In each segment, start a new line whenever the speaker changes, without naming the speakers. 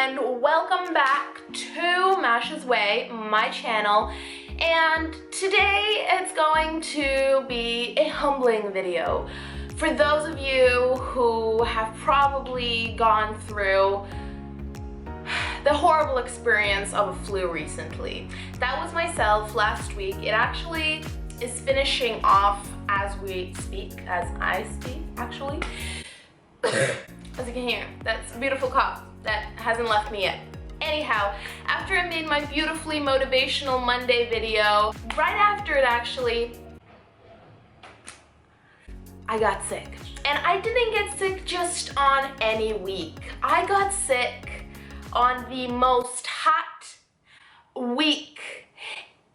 and welcome back to Masha's Way, my channel. And today it's going to be a humbling video. For those of you who have probably gone through the horrible experience of a flu recently. That was myself last week. It actually is finishing off as we speak, as I speak actually. As you can hear, that's a beautiful cough that hasn't left me yet. Anyhow, after I made my beautifully motivational Monday video, right after it actually, I got sick. And I didn't get sick just on any week. I got sick on the most hot week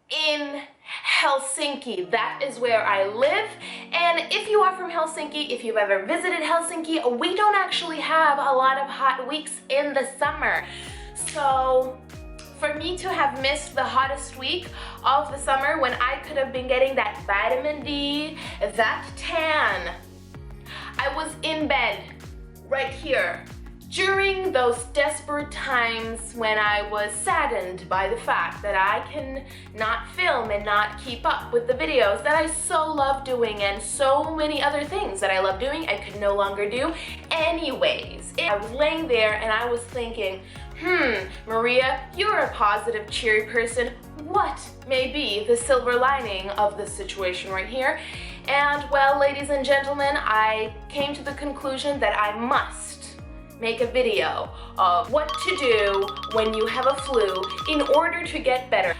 in Helsinki. That is where I live. And if you are from Helsinki, if you've ever visited Helsinki, we don't actually have a lot of hot weeks in the summer. So for me to have missed the hottest week of the summer when I could have been getting that vitamin D, that tan, I was in bed right here during those desperate times when I was saddened by the fact that I can not film and not keep up with the videos that I so love doing and so many other things that I love doing I could no longer do anyways. I was laying there and I was thinking, Maria, you're a positive, cheery person. What may be the silver lining of this situation right here? And well, ladies and gentlemen, I came to the conclusion that I must make a video of what to do when you have a flu in order to get better.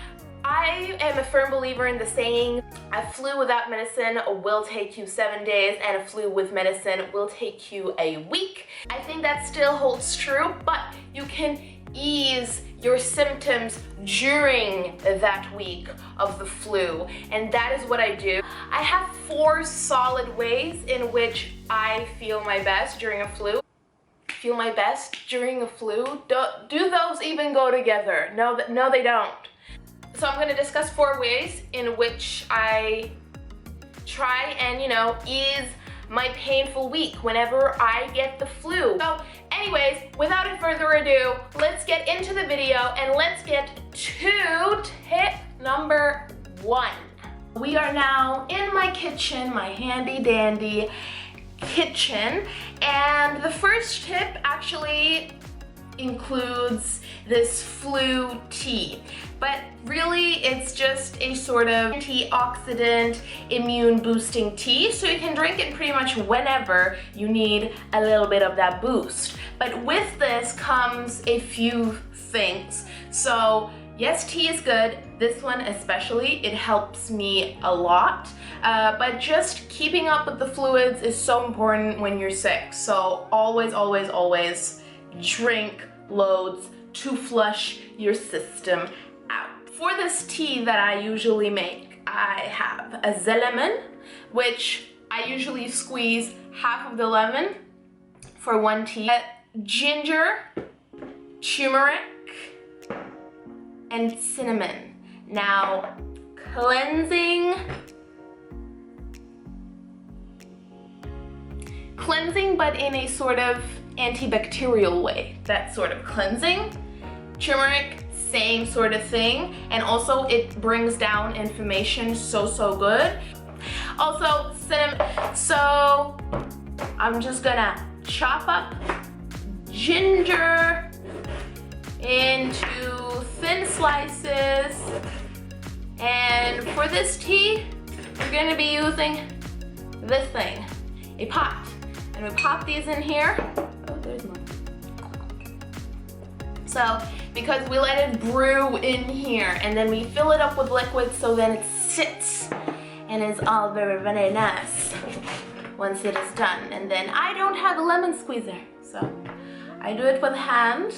I am a firm believer in the saying, a flu without medicine will take you 7 days and a flu with medicine will take you a week. I think that still holds true, but you can ease your symptoms during that week of the flu, and that is what I do. I have 4 solid ways in which I feel my best during a flu. Feel my best during a flu? Do those even go together? No, they don't. So I'm going to discuss 4 ways in which I try and, ease my painful week whenever I get the flu. So anyways, without further ado, let's get into the video and let's get to tip number 1. We are now in my kitchen, my handy dandy kitchen, and the first tip actually includes this flu tea, but really it's just a sort of antioxidant immune boosting tea, so you can drink it pretty much whenever you need a little bit of that boost. But with this comes a few things. So yes, tea is good. This one especially, it helps me a lot. But just keeping up with the fluids is so important when you're sick. So always, always, always drink loads to flush your system out. For this tea that I usually make, I have a lemon, which I usually squeeze half of the lemon for 1 tea. Ginger, turmeric, and cinnamon. Now, cleansing, but in a sort of antibacterial way. That sort of cleansing. Turmeric, same sort of thing. And also it brings down inflammation so good. Also cinnamon. So I'm just gonna chop up ginger into thin slices, and for this tea we're going to be using this thing, a pot, and we pop these in here. Oh, there's more. So because we let it brew in here and then we fill it up with liquid, so then it sits and it's all very nice once it is done. And then I don't have a lemon squeezer, so I do it with hand.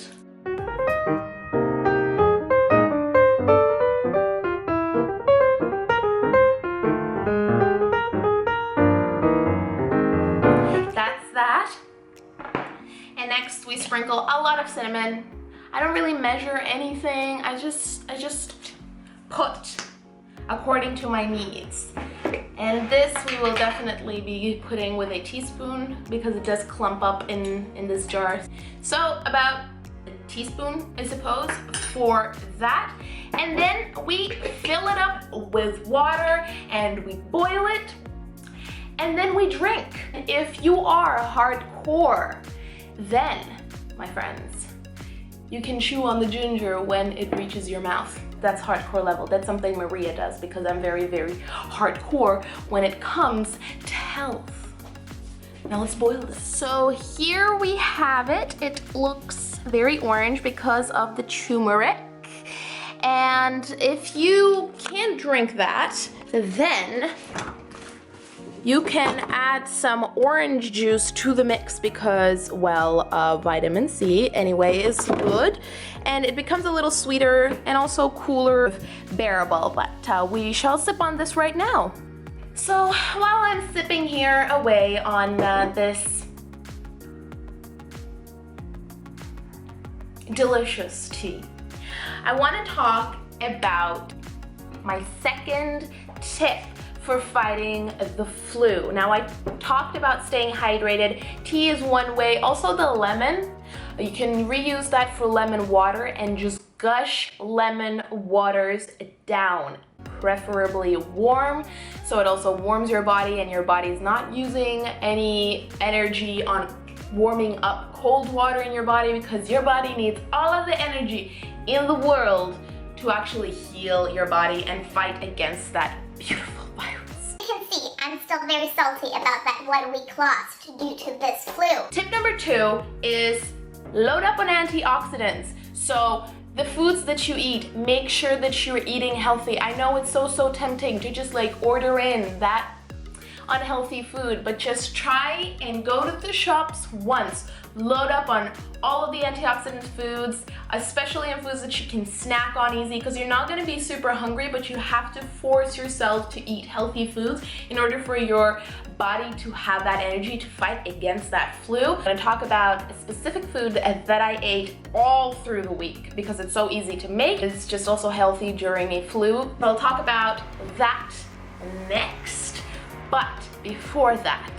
And next we sprinkle a lot of cinnamon. I don't really measure anything. I just put according to my needs. And this we will definitely be putting with a teaspoon because it does clump up in this jar. So about a teaspoon, I suppose, for that. And then we fill it up with water and we boil it. And then we drink. If you are hardcore, then, my friends, you can chew on the ginger when it reaches your mouth. That's hardcore level. That's something Maria does because I'm very, very hardcore when it comes to health. Now let's boil this. So here we have it. It looks very orange because of the turmeric. And if you can't drink that, then you can add some orange juice to the mix because, well, vitamin C anyway is good. And it becomes a little sweeter and also cooler, bearable. But we shall sip on this right now. So while I'm sipping here away on this delicious tea, I want to talk about my second tip for fighting the flu. Now, I talked about staying hydrated. Tea is one way. Also the lemon, you can reuse that for lemon water and just gush lemon waters down, preferably warm, so it also warms your body and your body is not using any energy on warming up cold water in your body, because your body needs all of the energy in the world to actually heal your body and fight against that beautiful virus.
You can see I'm still very salty about that 1 week lost due to this flu.
Tip number 2 is load up on antioxidants. So the foods that you eat, make sure that you're eating healthy. I know it's so tempting to just like order in that unhealthy food, but just try and go to the shops once. Load up on all of the antioxidant foods, especially in foods that you can snack on easy, because you're not going to be super hungry, but you have to force yourself to eat healthy foods in order for your body to have that energy to fight against that flu. I'm going to talk about a specific food that I ate all through the week because it's so easy to make. It's just also healthy during a flu. But I'll talk about that next. But before that,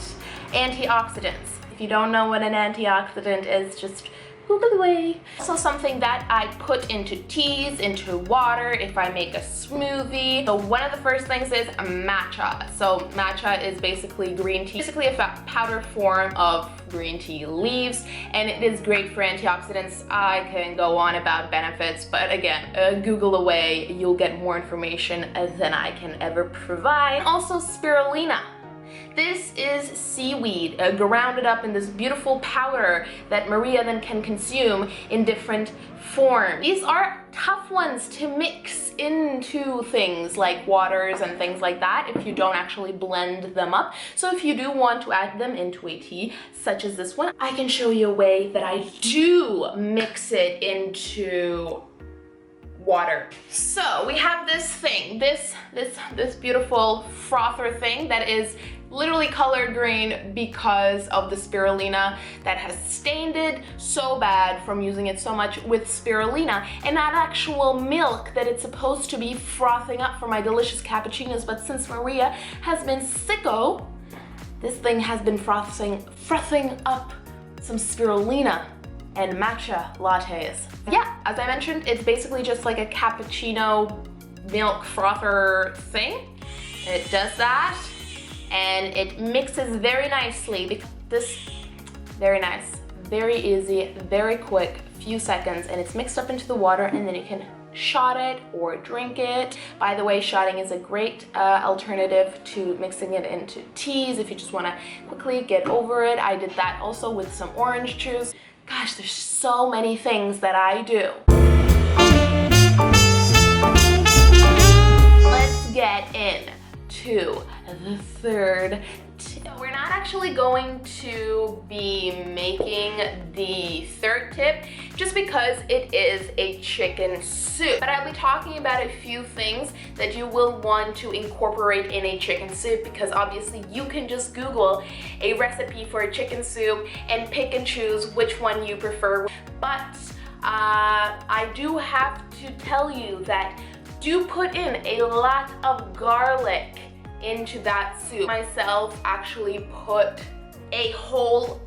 antioxidants. If you don't know what an antioxidant is, just Google away. Also something that I put into teas, into water, if I make a smoothie. So one of the first things is matcha. So matcha is basically green tea, basically a powder form of green tea leaves, and it is great for antioxidants. I can go on about benefits, but again, Google away, you'll get more information than I can ever provide. Also spirulina. This is seaweed grounded up in this beautiful powder that Maria then can consume in different forms. These are tough ones to mix into things like waters and things like that if you don't actually blend them up. So if you do want to add them into a tea such as this one, I can show you a way that I do mix it into water. So we have this thing, this beautiful frother thing that is literally colored green because of the spirulina that has stained it so bad from using it so much with spirulina, and not actual milk that it's supposed to be frothing up for my delicious cappuccinos. But since Maria has been sicko, this thing has been frothing up some spirulina and matcha lattes. Yeah, as I mentioned, it's basically just like a cappuccino milk frother thing. It does that, and it mixes very nicely because this, very nice, very easy, very quick, few seconds, and it's mixed up into the water, and then you can shot it or drink it. By the way, shotting is a great alternative to mixing it into teas if you just want to quickly get over it. I did that also with some orange juice. Gosh, there's so many things that I do. Let's get into the third tip. We're not actually going to be making the third tip just because it is a chicken soup. But I'll be talking about a few things that you will want to incorporate in a chicken soup, because obviously you can just Google a recipe for a chicken soup and pick and choose which one you prefer. But I do have to tell you that do put in a lot of garlic into that soup. Myself actually put a whole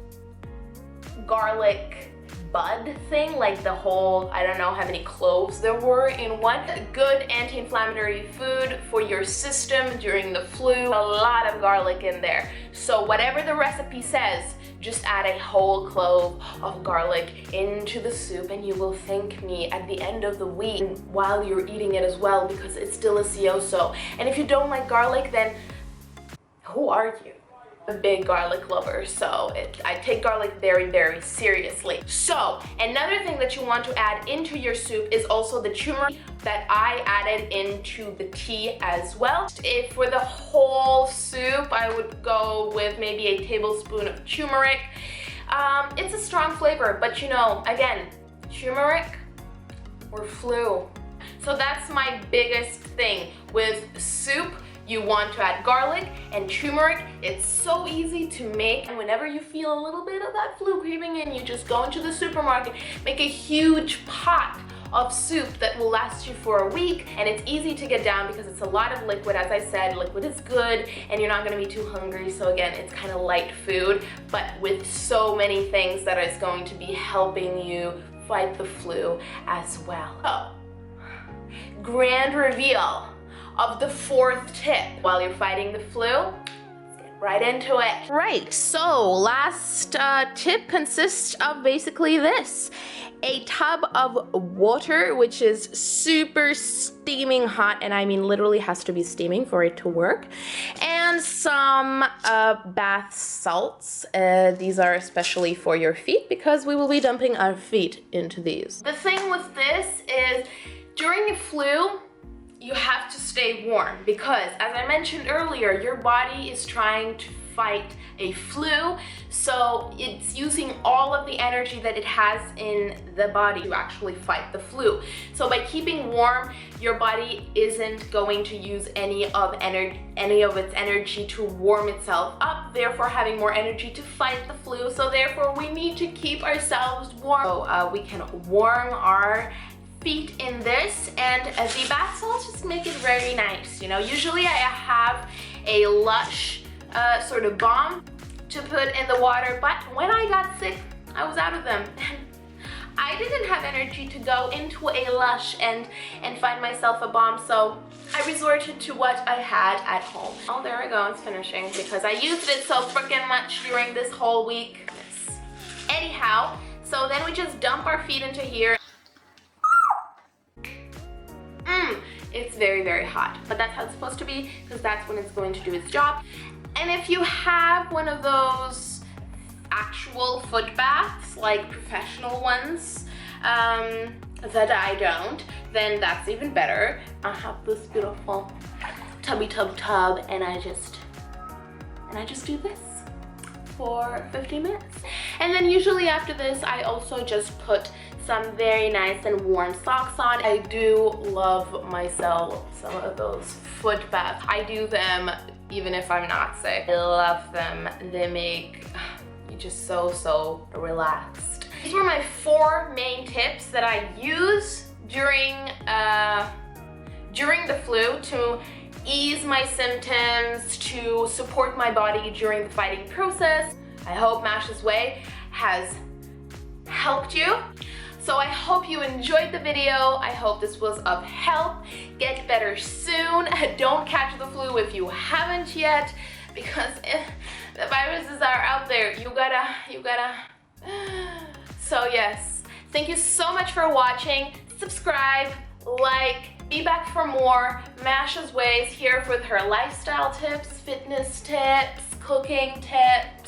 garlic bud thing, like the whole, I don't know how many cloves there were in one. Good anti-inflammatory food for your system during the flu. A lot of garlic in there. So whatever the recipe says, just add a whole clove of garlic into the soup and you will thank me at the end of the week while you're eating it as well, because it's delicioso. And if you don't like garlic, then who are you? A big garlic lover, so I take garlic very, very seriously. So another thing that you want to add into your soup is also the turmeric that I added into the tea as well. If for the whole soup, I would go with maybe a tablespoon of turmeric. It's a strong flavor, but you know, again, turmeric or flu. So that's my biggest thing with soup. You want to add garlic and turmeric. It's so easy to make. And whenever you feel a little bit of that flu creeping in, you just go into the supermarket, make a huge pot of soup that will last you for a week. And it's easy to get down because it's a lot of liquid. As I said, liquid is good and you're not gonna be too hungry. So again, it's kind of light food, but with so many things that is going to be helping you fight the flu as well. So, grand reveal of the fourth tip while you're fighting the flu. Let's get right into it. Right, so last tip consists of basically this. A tub of water, which is super steaming hot, and I mean literally has to be steaming for it to work, and some bath salts. These are especially for your feet because we will be dumping our feet into these. The thing with this is during the flu, you have to stay warm because, as I mentioned earlier, your body is trying to fight a flu, so it's using all of the energy that it has in the body to actually fight the flu. So by keeping warm, your body isn't going to use any of its energy to warm itself up, therefore having more energy to fight the flu. So therefore we need to keep ourselves warm. So we can warm our feet in this, and the bath salts just make it very nice. You know, usually I have a Lush sort of balm to put in the water, but when I got sick, I was out of them. I didn't have energy to go into a Lush and find myself a balm, so I resorted to what I had at home. Oh, there we go, it's finishing because I used it so freaking much during this whole week. Anyhow, so then we just dump our feet into here. It's very, very hot, but that's how it's supposed to be because that's when it's going to do its job. And if you have one of those actual foot baths, like professional ones, that I don't, then that's even better. I have this beautiful tubby tub, and I just do this for 15 minutes. And then usually after this, I also just put some very nice and warm socks on. I do love myself some of those foot baths. I do them even if I'm not sick. I love them. They make you just so relaxed. These were my 4 main tips that I use during the flu to ease my symptoms, to support my body during the fighting process. I hope Mash's Way has helped you. So I hope you enjoyed the video. I hope this was of help. Get better soon. Don't catch the flu if you haven't yet, because the viruses are out there. You gotta. So yes, thank you so much for watching. Subscribe, like, be back for more. Mash's Ways here with her lifestyle tips, fitness tips, cooking tips,